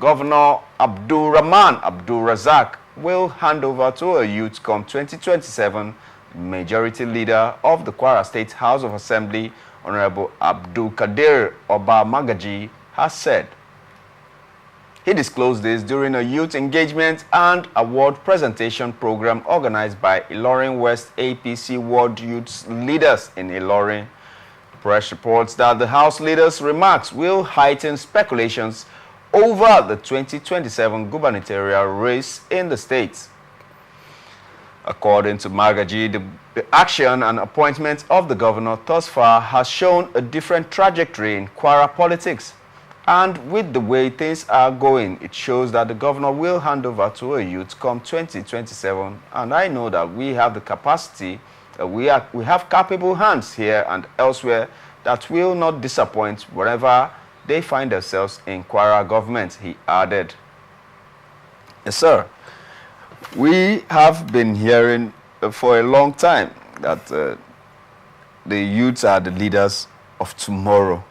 Governor AbdulRahman AbdulRazaq will hand over to a youth come 2027. Majority Leader of the Kwara State House of Assembly, Hon Abdulkadir Oba Magaji, has said. He disclosed this during a youth engagement and award presentation program organized by Ilorin West APC World Youth Leaders in Ilorin. Press reports that the House leaders' remarks will heighten speculations over the 2027 gubernatorial race in the state. According to Magaji, the action and appointment of the governor thus far has shown a different trajectory in Kwara politics. And with the way things are going, it shows that the governor will hand over to a youth come 2027. And I know that we have the capacity, we have capable hands here and elsewhere that will not disappoint wherever they find themselves in Kwara government, he added. Yes, sir. We have been hearing for a long time that the youths are the leaders of tomorrow.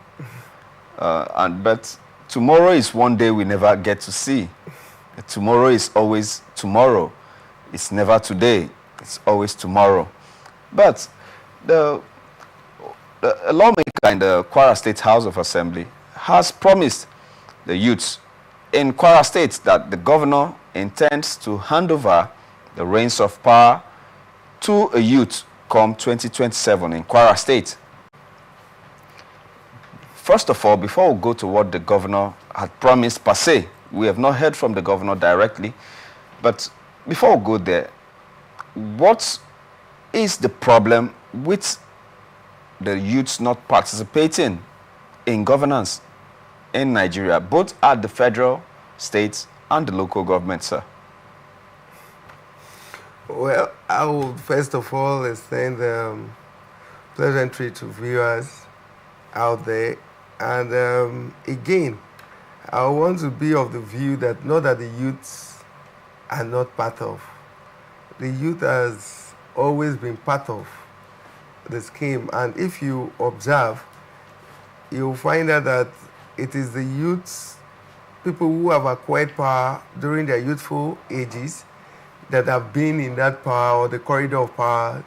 But tomorrow is one day we never get to see. Tomorrow is always tomorrow. It's never today. It's always tomorrow. But the lawmaker in the Kwara State House of Assembly has promised the youths in Kwara State that the governor intends to hand over the reins of power to a youth come 2027 in Kwara State. First of all, before we go to what the governor had promised per se, we have not heard from the governor directly, but before we go there, what is the problem with the youths not participating in governance in Nigeria, both at the federal, state, and the local government, sir? Well, I would first of all extend pleasantry to viewers out there. And again, I want to be of the view that not that the youths are not part of. The youth has always been part of the scheme. And if you observe, you'll find out that it is the youths, people who have acquired power during their youthful ages, that have been in that power or the corridor of power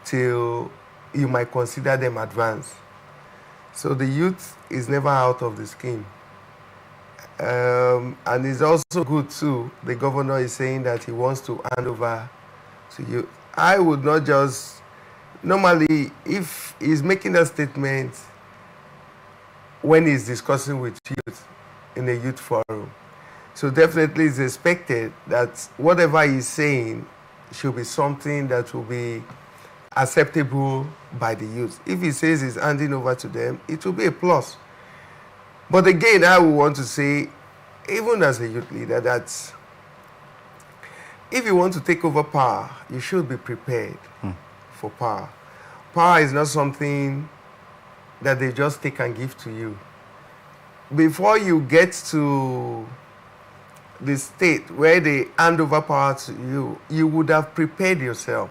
till you might consider them advanced. So the youth is never out of the scheme. And it's also good too, the governor is saying that he wants to hand over to you. I would not just, normally if he's making that statement when he's discussing with youth in a youth forum, so definitely it's expected that whatever he's saying should be something that will be acceptable by the youth. If he says he's handing over to them, it will be a plus. But again, I would want to say, even as a youth leader, that if you want to take over power, you should be prepared for power. Power is not something that they just take and give to you. Before you get to the state where they hand over power to you, you would have prepared yourself.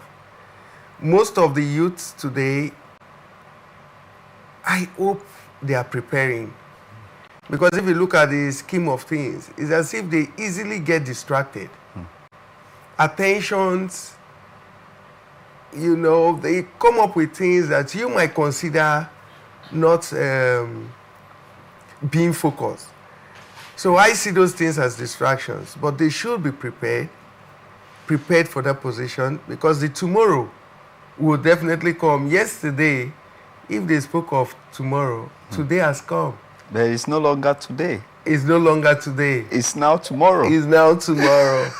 Most of the youths today, I hope they are preparing. Because if you look at the scheme of things, it's as if they easily get distracted. Attentions, you know, they come up with things that you might consider not being focused. So I see those things as distractions, but they should be prepared for that position, because the tomorrow will definitely come. Yesterday, if they spoke of tomorrow, today has come. There is no longer today. It's no longer today. It's now tomorrow. It's now tomorrow.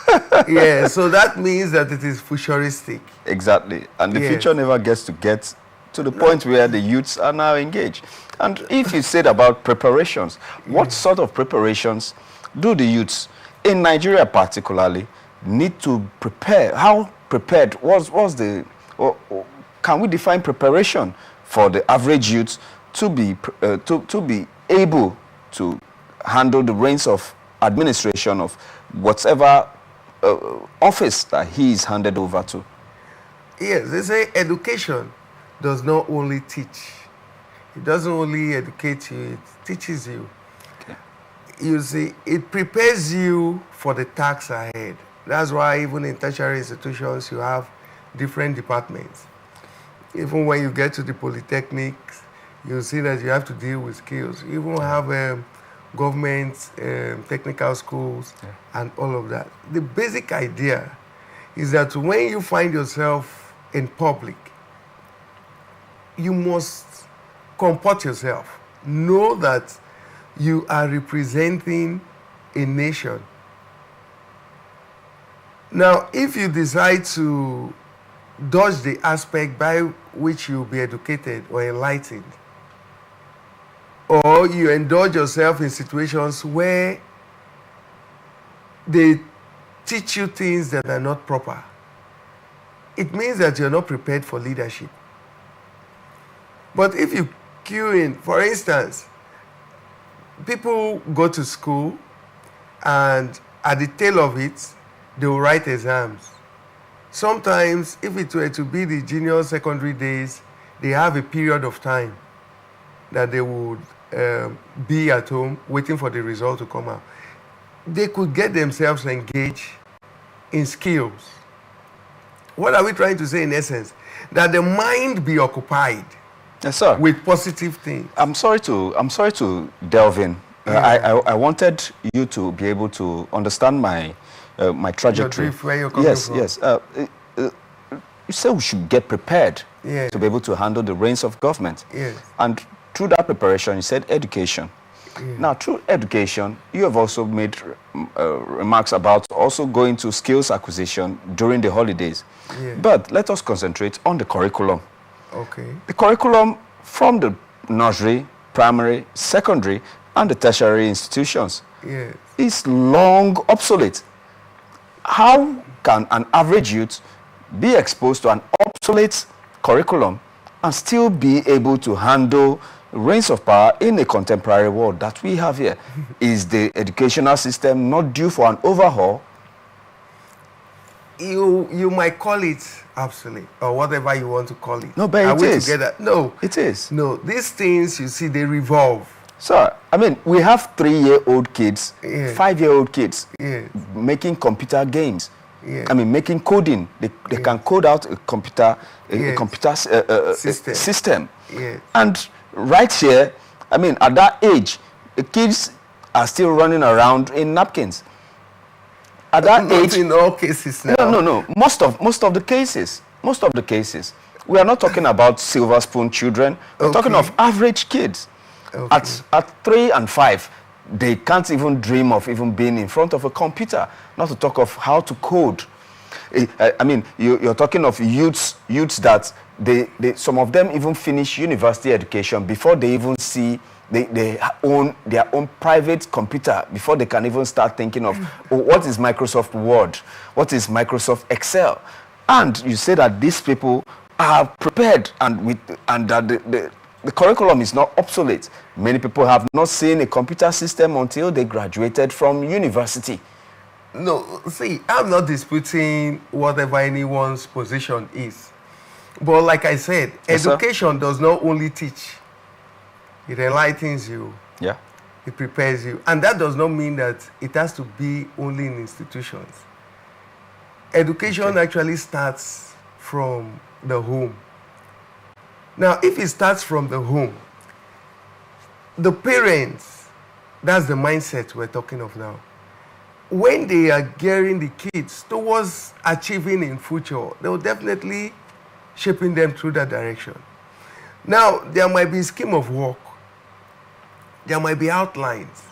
Yeah, so that means that it is futuristic. Exactly. And the future never gets to the point where the youths are now engaged. And if you said about preparations, what sort of preparations do the youths in Nigeria particularly need to prepare? How prepared was the, or can we define preparation for the average youth to be able to handle the reins of administration of whatever office that he is handed over to? Yes, they say education does not only teach. It doesn't only educate you, it teaches you. Okay. you see, it prepares you for the tasks ahead. That's why even in tertiary institutions, you have different departments. Even when you get to the polytechnics, you see that you have to deal with skills. You even have government technical schools and all of that. The basic idea is that when you find yourself in public, you must comport yourself. Know that you are representing a nation. Now, if you decide to dodge the aspect by which you'll be educated or enlightened, or you indulge yourself in situations where they teach you things that are not proper, it means that you're not prepared for leadership. But if you cue in, for instance, people go to school and at the tail of it, they will write exams. Sometimes, if it were to be the junior secondary days, they have a period of time that they would be at home waiting for the result to come out. They could get themselves engaged in skills. What are we trying to say in essence? That the mind be occupied, yes, sir, with positive things. I'm sorry to delve in. Yeah. I wanted you to be able to understand my trajectory. Your drift, where you're coming from. Yes. You say we should get prepared Yeah. to be able to handle the reins of government. Yes. And through that preparation, you said education. Yeah. Now, through education, you have also made remarks about also going to skills acquisition during the holidays. Yeah. But let us concentrate on the curriculum. Okay. The curriculum from the nursery, primary, secondary, and the tertiary institutions Yes. is long obsolete. How can an average youth be exposed to an obsolete curriculum and still be able to handle reins of power in a contemporary world that we have here? Is the educational system not due for an overhaul? You might call it obsolete or whatever you want to call it. No, but Are it we is. together? No. It is. No, these things, you see, they revolve. Sir, I mean, we have 3-year-old kids, Yeah. 5-year-old kids Yes. making computer games. Yeah. I mean, making coding. They can code out a computer, a Yes. computer system. Yes. And right here, I mean, at that age, the kids are still running around in napkins. At that Not age, in all cases now. no. Most of the cases, we are not talking about silver spoon children. We're talking Okay. of average kids. Okay. At 3 and 5, they can't even dream of even being in front of a computer, not to talk of how to code. I mean, you're talking of youths that some of them even finish university education before they even see they own their own private computer, before they can even start thinking of what is Microsoft Word, what is Microsoft Excel. And you say that these people are prepared and that the curriculum is not obsolete. Many people have not seen a computer system until they graduated from university. No, see, I'm not disputing whatever anyone's position is. But like I said, Yes, sir. education does not only teach. It enlightens you. Yeah. It prepares you. And that does not mean that it has to be only in institutions. Education actually starts from the home. Now, if it starts from the home, the parents, that's the mindset we're talking of now. When they are gearing the kids towards achieving in future, they will definitely shaping them through that direction. Now, there might be a scheme of work. There might be outlines.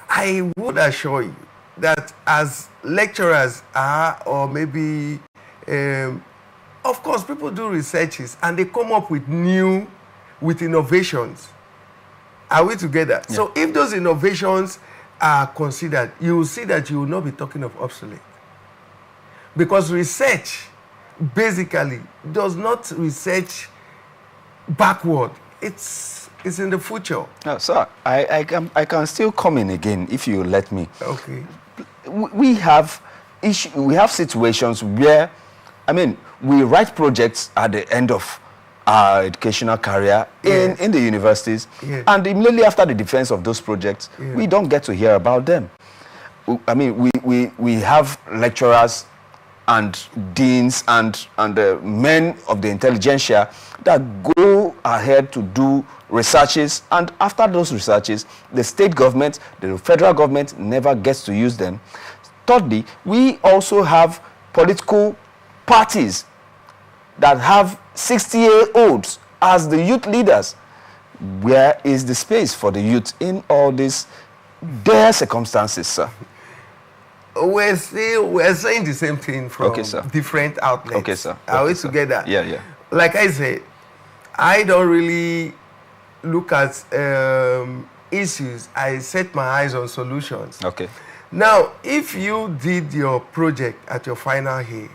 I would assure you that as lecturers are, or maybe, of course, people do researches and they come up with innovations. Are we together? Yeah. So if those innovations are considered, you will see that you will not be talking of obsolete. Because research basically does not research backward. It's in the future. No, sir, I can still come in again if you let me. Okay. We have situations where, I mean, we write projects at the end of our educational career in the universities. Yes. And immediately after the defense of those projects, we don't get to hear about them. I mean, we have lecturers and deans and men of the intelligentsia that go ahead to do researches, and after those researches, the state government, the federal government never gets to use them. Thirdly, we also have political parties that have 60-year-olds as the youth leaders. Where is the space for the youth in all these dire circumstances, sir? We're saying the same thing from different outlets. Okay, sir. Are we together? Yeah, yeah. Like I said, I don't really look at issues. I set my eyes on solutions. Okay. Now, if you did your project at your final year,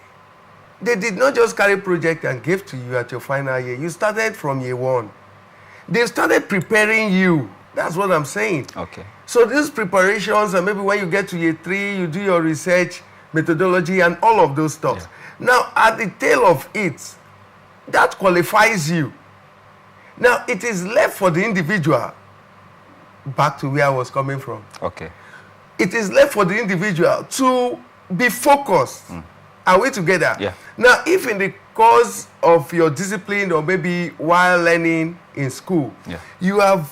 they did not just carry project and give to you at your final year. You started from year one. They started preparing you. That's what I'm saying. Okay. So these preparations, and maybe when you get to year 3, you do your research, methodology, and all of those stuff. Yeah. Now, at the tail of it, that qualifies you. Now, it is left for the individual, back to where I was coming from. Okay. It is left for the individual to be focused. Are we together? Yeah. Now, if in the course of your discipline or maybe while learning in school, you have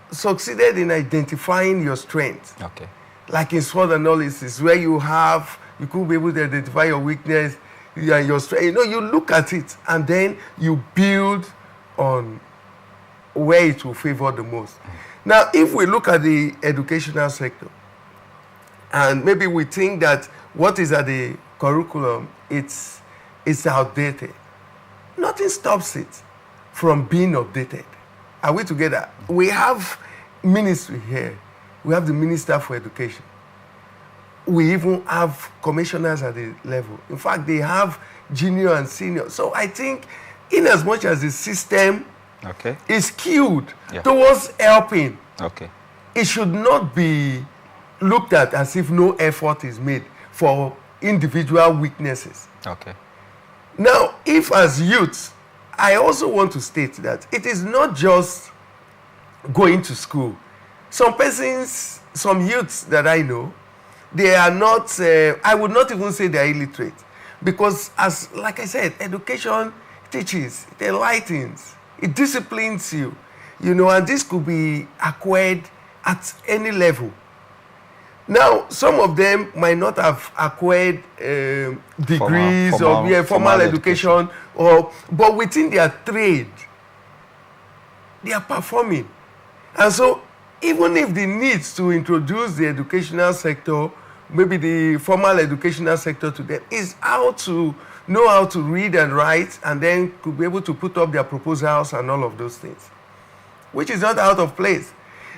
succeeded in identifying your strengths. Okay. Like in SWOT analysis, where you could be able to identify your weakness and your strength. You know, you look at it and then you build on where it will favor the most. Now, if we look at the educational sector, and maybe we think that what is at the curriculum, it's outdated. Nothing stops it from being updated. Are we together? We have ministry here. We have the Minister for Education. We even have commissioners at the level. In fact, they have junior and senior. So I think in as much as the system is skewed towards helping, it should not be looked at as if no effort is made for individual weaknesses. Now, if as youths, I also want to state that it is not just going to school. Some persons, some youths that I know, they are not, I would not even say they are illiterate. Because like I said, education teaches, it enlightens, it disciplines you, you know, and this could be acquired at any level. Now, some of them might not have acquired degrees or formal education, but within their trade, they are performing. And so, even if the needs to introduce the educational sector, maybe the formal educational sector to them, is how to know how to read and write, and then could be able to put up their proposals and all of those things, which is not out of place.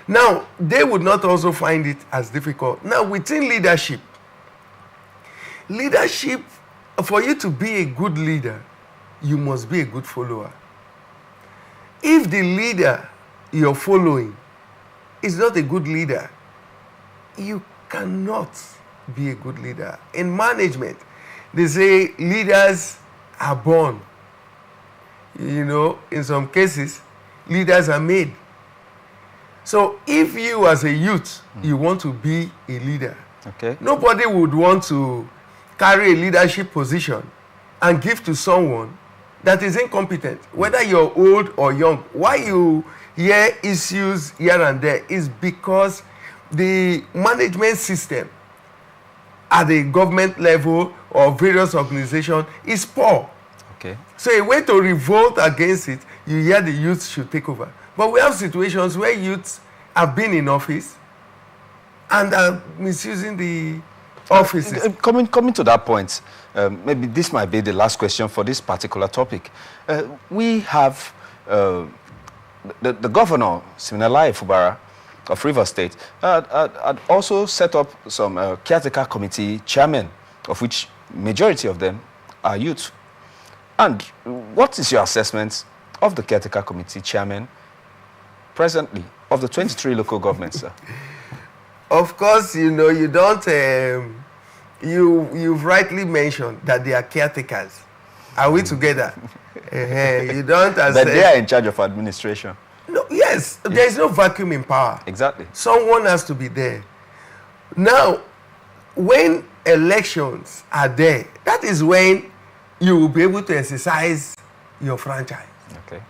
Now, they would not also find it as difficult. Now, within leadership, for you to be a good leader, you must be a good follower. If the leader you're following is not a good leader, you cannot be a good leader. In management, they say leaders are born. You know, in some cases, leaders are made. So if you as a youth, you want to be a leader, nobody would want to carry a leadership position and give to someone that is incompetent, whether you're old or young. Why you hear issues here and there is because the management system at the government level or various organizations is poor. So a way to revolt against it, you hear the youth should take over. But we have situations where youths have been in office and are misusing the offices. Coming to that point, maybe this might be the last question for this particular topic. We have the governor, Siminalayi Fubara of Rivers State, had also set up some caretaker committee chairmen, of which majority of them are youth. And what is your assessment of the caretaker committee chairman presently of the 23 local governments, sir? Of course, you know, you don't, you've rightly mentioned that they are caretakers. Are we together? You don't accept. But they are in charge of administration. No, yes, there is no vacuum in power. Exactly. Someone has to be there. Now, when elections are there, that is when you will be able to exercise your franchise. Okay.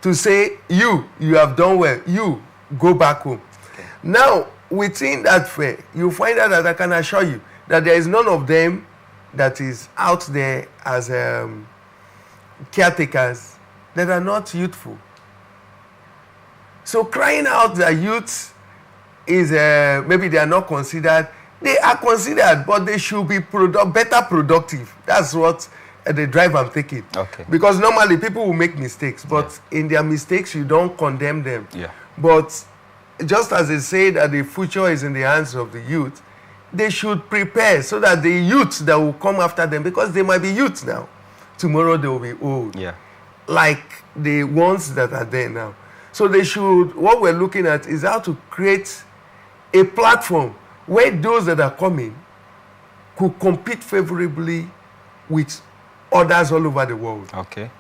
To say, you have done well, you go back home. Okay. Now, within that fair, you find out that I can assure you that there is none of them that is out there as caretakers that are not youthful. So crying out that youth is, maybe they are not considered. They are considered, but they should be better productive. That's what the drive I'm taking. Okay. Because normally people will make mistakes, but in their mistakes, you don't condemn them. Yeah. But just as they say that the future is in the hands of the youth, they should prepare so that the youth that will come after them, because they might be youth now, tomorrow they will be old. Yeah. Like the ones that are there now. So they should, what we're looking at is how to create a platform where those that are coming could compete favorably with others all over the world. Okay.